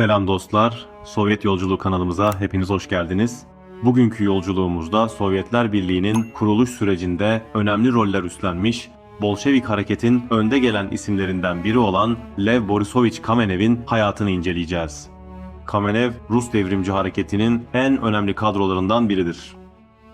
Selam dostlar, Sovyet Yolculuğu kanalımıza hepiniz hoş geldiniz. Bugünkü yolculuğumuzda Sovyetler Birliği'nin kuruluş sürecinde önemli roller üstlenmiş, Bolşevik hareketin önde gelen isimlerinden biri olan Lev Borisovich Kamenev'in hayatını inceleyeceğiz. Kamenev, Rus devrimci hareketinin en önemli kadrolarından biridir.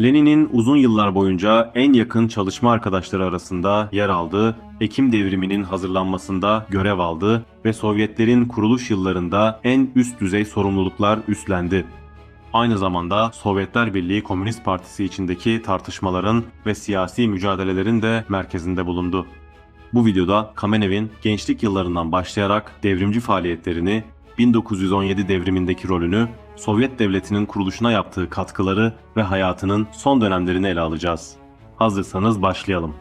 Lenin'in uzun yıllar boyunca en yakın çalışma arkadaşları arasında yer aldı, Ekim devriminin hazırlanmasında görev aldı ve Sovyetlerin kuruluş yıllarında en üst düzey sorumluluklar üstlendi. Aynı zamanda Sovyetler Birliği Komünist Partisi içindeki tartışmaların ve siyasi mücadelelerin de merkezinde bulundu. Bu videoda Kamenev'in gençlik yıllarından başlayarak devrimci faaliyetlerini, 1917 devrimindeki rolünü, Sovyet Devleti'nin kuruluşuna yaptığı katkıları ve hayatının son dönemlerini ele alacağız. Hazırsanız başlayalım.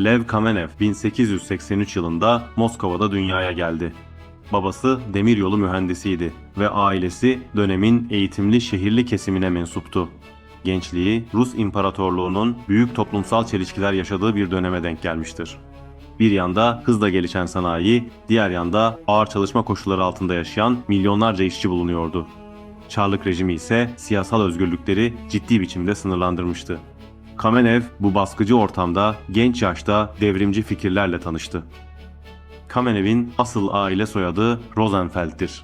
Lev Kamenev 1883 yılında Moskova'da dünyaya geldi. Babası demiryolu mühendisiydi ve ailesi dönemin eğitimli şehirli kesimine mensuptu. Gençliği Rus İmparatorluğu'nun büyük toplumsal çelişkiler yaşadığı bir döneme denk gelmiştir. Bir yanda hızla gelişen sanayi, diğer yanda ağır çalışma koşulları altında yaşayan milyonlarca işçi bulunuyordu. Çarlık rejimi ise siyasal özgürlükleri ciddi biçimde sınırlandırmıştı. Kamenev bu baskıcı ortamda genç yaşta devrimci fikirlerle tanıştı. Kamenev'in asıl aile soyadı Rosenfeld'tir.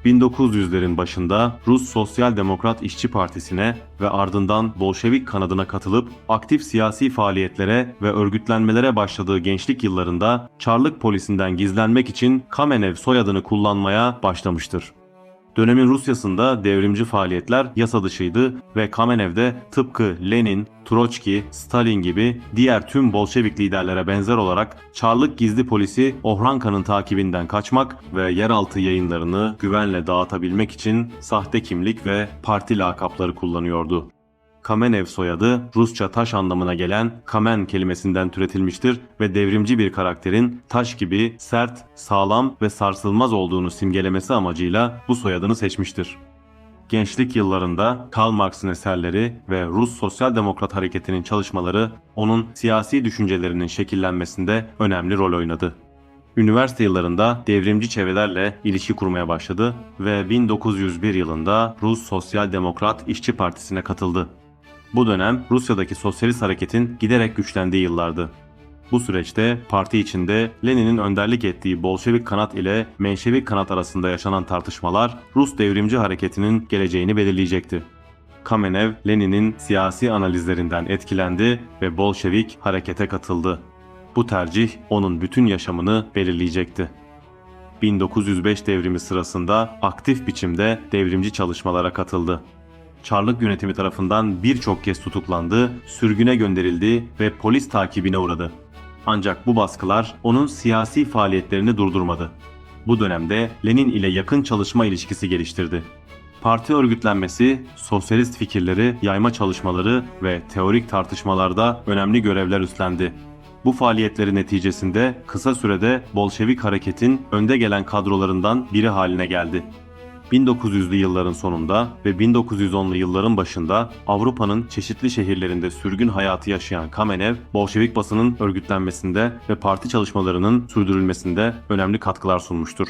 1900'lerin başında Rus Sosyal Demokrat İşçi Partisi'ne ve ardından Bolşevik kanadına katılıp aktif siyasi faaliyetlere ve örgütlenmelere başladığı gençlik yıllarında Çarlık polisinden gizlenmek için Kamenev soyadını kullanmaya başlamıştır. Dönemin Rusyasında devrimci faaliyetler yasa dışıydı ve Kamenev de tıpkı Lenin, Troçki, Stalin gibi diğer tüm Bolşevik liderlere benzer olarak Çarlık gizli polisi Ohranka'nın takibinden kaçmak ve yeraltı yayınlarını güvenle dağıtabilmek için sahte kimlik ve parti lakapları kullanıyordu. Kamenev soyadı Rusça taş anlamına gelen kamen kelimesinden türetilmiştir ve devrimci bir karakterin taş gibi sert, sağlam ve sarsılmaz olduğunu simgelemesi amacıyla bu soyadını seçmiştir. Gençlik yıllarında Karl Marx'ın eserleri ve Rus Sosyal Demokrat Hareketi'nin çalışmaları onun siyasi düşüncelerinin şekillenmesinde önemli rol oynadı. Üniversite yıllarında devrimci çevrelerle ilişki kurmaya başladı ve 1901 yılında Rus Sosyal Demokrat İşçi Partisi'ne katıldı. Bu dönem Rusya'daki sosyalist hareketin giderek güçlendiği yıllardı. Bu süreçte parti içinde Lenin'in önderlik ettiği Bolşevik kanat ile Menşevik kanat arasında yaşanan tartışmalar Rus devrimci hareketinin geleceğini belirleyecekti. Kamenev, Lenin'in siyasi analizlerinden etkilendi ve Bolşevik harekete katıldı. Bu tercih onun bütün yaşamını belirleyecekti. 1905 devrimi sırasında aktif biçimde devrimci çalışmalara katıldı. Çarlık yönetimi tarafından birçok kez tutuklandı, sürgüne gönderildi ve polis takibine uğradı. Ancak bu baskılar onun siyasi faaliyetlerini durdurmadı. Bu dönemde Lenin ile yakın çalışma ilişkisi geliştirdi. Parti örgütlenmesi, sosyalist fikirleri yayma çalışmaları ve teorik tartışmalarda önemli görevler üstlendi. Bu faaliyetleri neticesinde kısa sürede Bolşevik hareketin önde gelen kadrolarından biri haline geldi. 1900'lü yılların sonunda ve 1910'lu yılların başında Avrupa'nın çeşitli şehirlerinde sürgün hayatı yaşayan Kamenev, Bolşevik basının örgütlenmesinde ve parti çalışmalarının sürdürülmesinde önemli katkılar sunmuştur.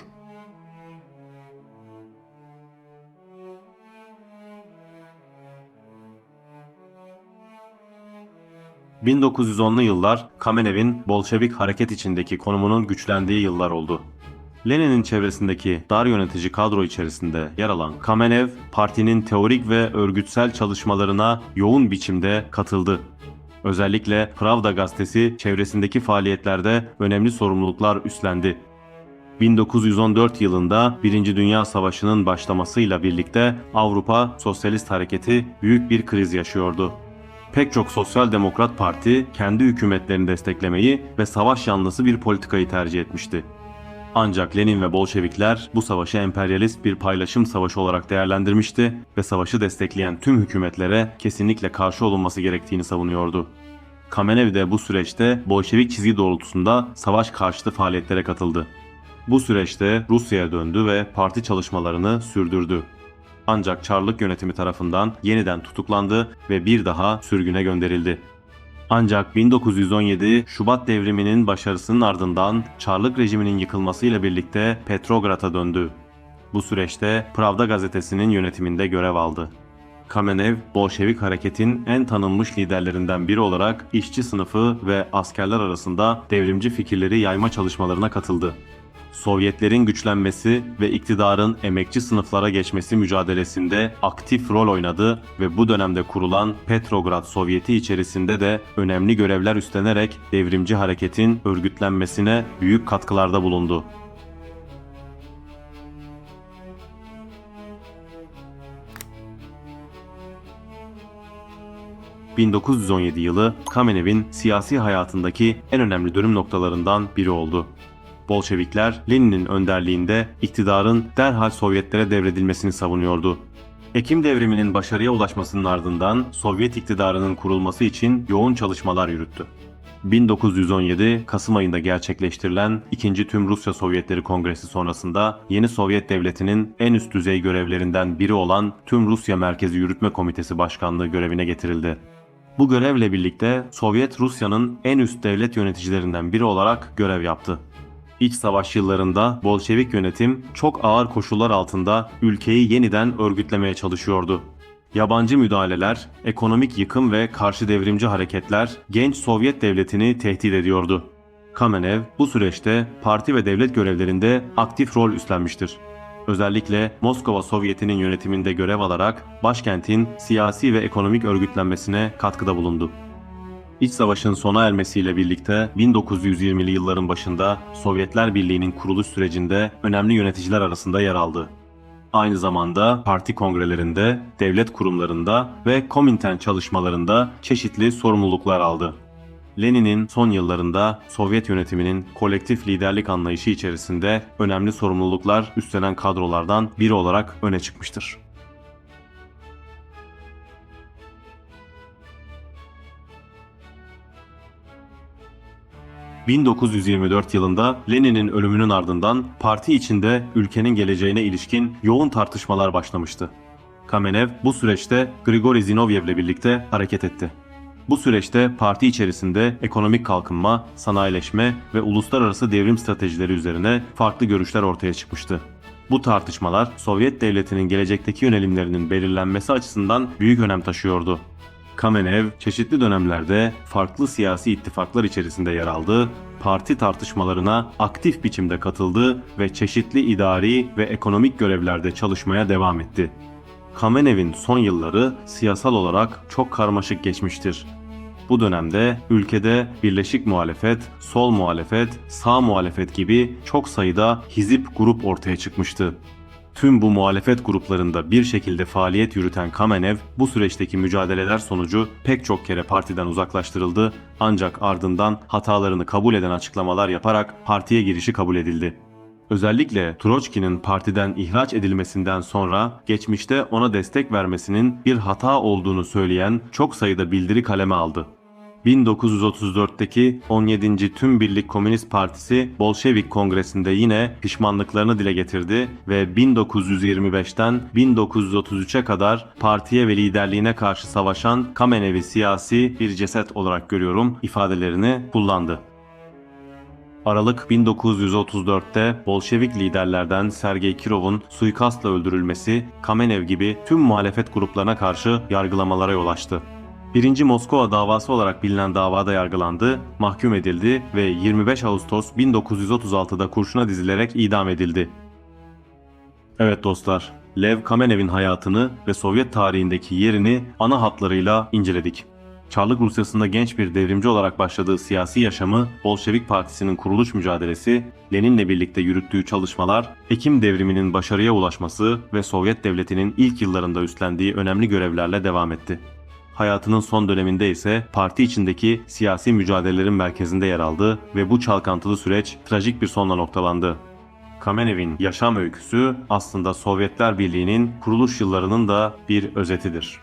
...1910'lu yıllar Kamenev'in Bolşevik hareket içindeki konumunun güçlendiği yıllar oldu. Lenin'in çevresindeki dar yönetici kadro içerisinde yer alan Kamenev, partinin teorik ve örgütsel çalışmalarına yoğun biçimde katıldı. Özellikle Pravda gazetesi çevresindeki faaliyetlerde önemli sorumluluklar üstlendi. 1914 yılında Birinci Dünya Savaşı'nın başlamasıyla birlikte Avrupa Sosyalist Hareketi büyük bir kriz yaşıyordu. Pek çok sosyal demokrat parti kendi hükümetlerini desteklemeyi ve savaş yanlısı bir politikayı tercih etmişti. Ancak Lenin ve Bolşevikler bu savaşı emperyalist bir paylaşım savaşı olarak değerlendirmişti ve savaşı destekleyen tüm hükümetlere kesinlikle karşı olunması gerektiğini savunuyordu. Kamenev de bu süreçte Bolşevik çizgi doğrultusunda savaş karşıtı faaliyetlere katıldı. Bu süreçte Rusya'ya döndü ve parti çalışmalarını sürdürdü. Ancak Çarlık yönetimi tarafından yeniden tutuklandı ve bir daha sürgüne gönderildi. Ancak 1917 Şubat devriminin başarısının ardından Çarlık rejiminin yıkılmasıyla birlikte Petrograd'a döndü. Bu süreçte Pravda gazetesinin yönetiminde görev aldı. Kamenev, Bolşevik hareketin en tanınmış liderlerinden biri olarak işçi sınıfı ve askerler arasında devrimci fikirleri yayma çalışmalarına katıldı. Sovyetlerin güçlenmesi ve iktidarın emekçi sınıflara geçmesi mücadelesinde aktif rol oynadı ve bu dönemde kurulan Petrograd Sovyeti içerisinde de önemli görevler üstlenerek devrimci hareketin örgütlenmesine büyük katkılarda bulundu. ...1917 yılı Kamenev'in siyasi hayatındaki en önemli dönüm noktalarından biri oldu. Bolşevikler Lenin'in önderliğinde iktidarın derhal Sovyetlere devredilmesini savunuyordu. Ekim devriminin başarıya ulaşmasının ardından Sovyet iktidarının kurulması için yoğun çalışmalar yürüttü. 1917 Kasım ayında gerçekleştirilen 2. Tüm Rusya Sovyetleri Kongresi sonrasında yeni Sovyet Devleti'nin en üst düzey görevlerinden biri olan Tüm Rusya Merkezi Yürütme Komitesi Başkanlığı görevine getirildi. Bu görevle birlikte Sovyet Rusya'nın en üst devlet yöneticilerinden biri olarak görev yaptı. İç savaş yıllarında Bolşevik yönetim çok ağır koşullar altında ülkeyi yeniden örgütlemeye çalışıyordu. Yabancı müdahaleler, ekonomik yıkım ve karşı devrimci hareketler genç Sovyet devletini tehdit ediyordu. Kamenev bu süreçte parti ve devlet görevlerinde aktif rol üstlenmiştir. Özellikle Moskova Sovyeti'nin yönetiminde görev alarak başkentin siyasi ve ekonomik örgütlenmesine katkıda bulundu. İç savaşın sona ermesiyle birlikte 1920'li yılların başında Sovyetler Birliği'nin kuruluş sürecinde önemli yöneticiler arasında yer aldı. Aynı zamanda parti kongrelerinde, devlet kurumlarında ve Komintern çalışmalarında çeşitli sorumluluklar aldı. Lenin'in son yıllarında Sovyet yönetiminin kolektif liderlik anlayışı içerisinde önemli sorumluluklar üstlenen kadrolardan biri olarak öne çıkmıştır. 1924 yılında Lenin'in ölümünün ardından parti içinde ülkenin geleceğine ilişkin yoğun tartışmalar başlamıştı. Kamenev bu süreçte Grigori Zinovyev'le birlikte hareket etti. Bu süreçte parti içerisinde ekonomik kalkınma, sanayileşme ve uluslararası devrim stratejileri üzerine farklı görüşler ortaya çıkmıştı. Bu tartışmalar Sovyet Devleti'nin gelecekteki yönelimlerinin belirlenmesi açısından büyük önem taşıyordu. Kamenev çeşitli dönemlerde farklı siyasi ittifaklar içerisinde yer aldı, parti tartışmalarına aktif biçimde katıldı ve çeşitli idari ve ekonomik görevlerde çalışmaya devam etti. Kamenev'in son yılları siyasal olarak çok karmaşık geçmiştir. Bu dönemde ülkede birleşik muhalefet, sol muhalefet, sağ muhalefet gibi çok sayıda hizip grup ortaya çıkmıştı. Tüm bu muhalefet gruplarında bir şekilde faaliyet yürüten Kamenev bu süreçteki mücadeleler sonucu pek çok kere partiden uzaklaştırıldı ancak ardından hatalarını kabul eden açıklamalar yaparak partiye girişi kabul edildi. Özellikle Troçki'nin partiden ihraç edilmesinden sonra geçmişte ona destek vermesinin bir hata olduğunu söyleyen çok sayıda bildiri kaleme aldı. 1934'teki 17. Tüm Birlik Komünist Partisi Bolşevik Kongresi'nde yine pişmanlıklarını dile getirdi ve 1925'ten 1933'e kadar partiye ve liderliğine karşı savaşan Kamenev'i siyasi bir ceset olarak görüyorum ifadelerini kullandı. Aralık 1934'te Bolşevik liderlerden Sergey Kirov'un suikastla öldürülmesi Kamenev gibi tüm muhalefet gruplarına karşı yargılamalara yol açtı. 1. Moskova davası olarak bilinen davada yargılandı, mahkum edildi ve 25 Ağustos 1936'da kurşuna dizilerek idam edildi. Evet dostlar, Lev Kamenev'in hayatını ve Sovyet tarihindeki yerini ana hatlarıyla inceledik. Çarlık Rusyası'nda genç bir devrimci olarak başladığı siyasi yaşamı, Bolşevik Partisi'nin kuruluş mücadelesi, Lenin'le birlikte yürüttüğü çalışmalar, Ekim devriminin başarıya ulaşması ve Sovyet Devleti'nin ilk yıllarında üstlendiği önemli görevlerle devam etti. Hayatının son döneminde ise parti içindeki siyasi mücadelelerin merkezinde yer aldı ve bu çalkantılı süreç trajik bir sonla noktalandı. Kamenev'in yaşam öyküsü aslında Sovyetler Birliği'nin kuruluş yıllarının da bir özetidir.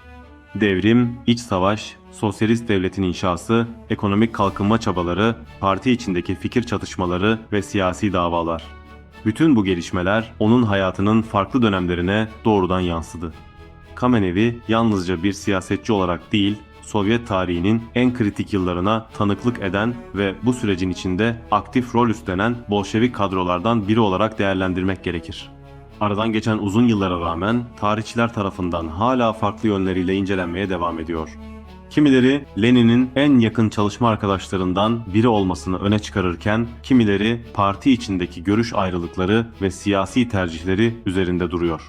Devrim, iç savaş, sosyalist devletin inşası, ekonomik kalkınma çabaları, parti içindeki fikir çatışmaları ve siyasi davalar. Bütün bu gelişmeler onun hayatının farklı dönemlerine doğrudan yansıdı. Kamenev'i yalnızca bir siyasetçi olarak değil, Sovyet tarihinin en kritik yıllarına tanıklık eden ve bu sürecin içinde aktif rol üstlenen Bolşevik kadrolardan biri olarak değerlendirmek gerekir. Aradan geçen uzun yıllara rağmen tarihçiler tarafından hala farklı yönleriyle incelenmeye devam ediyor. Kimileri Lenin'in en yakın çalışma arkadaşlarından biri olmasını öne çıkarırken, kimileri parti içindeki görüş ayrılıkları ve siyasi tercihleri üzerinde duruyor.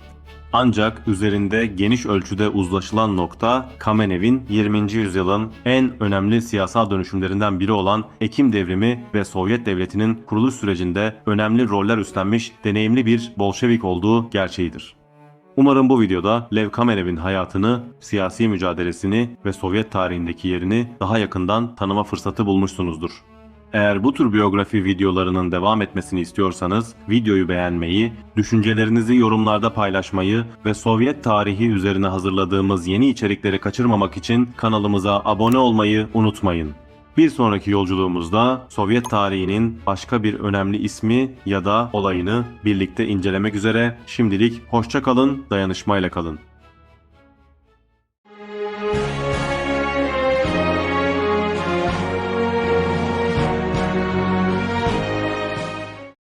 Ancak üzerinde geniş ölçüde uzlaşılan nokta, Kamenev'in 20. yüzyılın en önemli siyasal dönüşümlerinden biri olan Ekim Devrimi ve Sovyet Devleti'nin kuruluş sürecinde önemli roller üstlenmiş deneyimli bir Bolşevik olduğu gerçeğidir. Umarım bu videoda Lev Kamenev'in hayatını, siyasi mücadelesini ve Sovyet tarihindeki yerini daha yakından tanıma fırsatı bulmuşsunuzdur. Eğer bu tür biyografi videolarının devam etmesini istiyorsanız videoyu beğenmeyi, düşüncelerinizi yorumlarda paylaşmayı ve Sovyet tarihi üzerine hazırladığımız yeni içerikleri kaçırmamak için kanalımıza abone olmayı unutmayın. Bir sonraki yolculuğumuzda Sovyet tarihinin başka bir önemli ismi ya da olayını birlikte incelemek üzere. Şimdilik hoşça kalın, dayanışmayla kalın.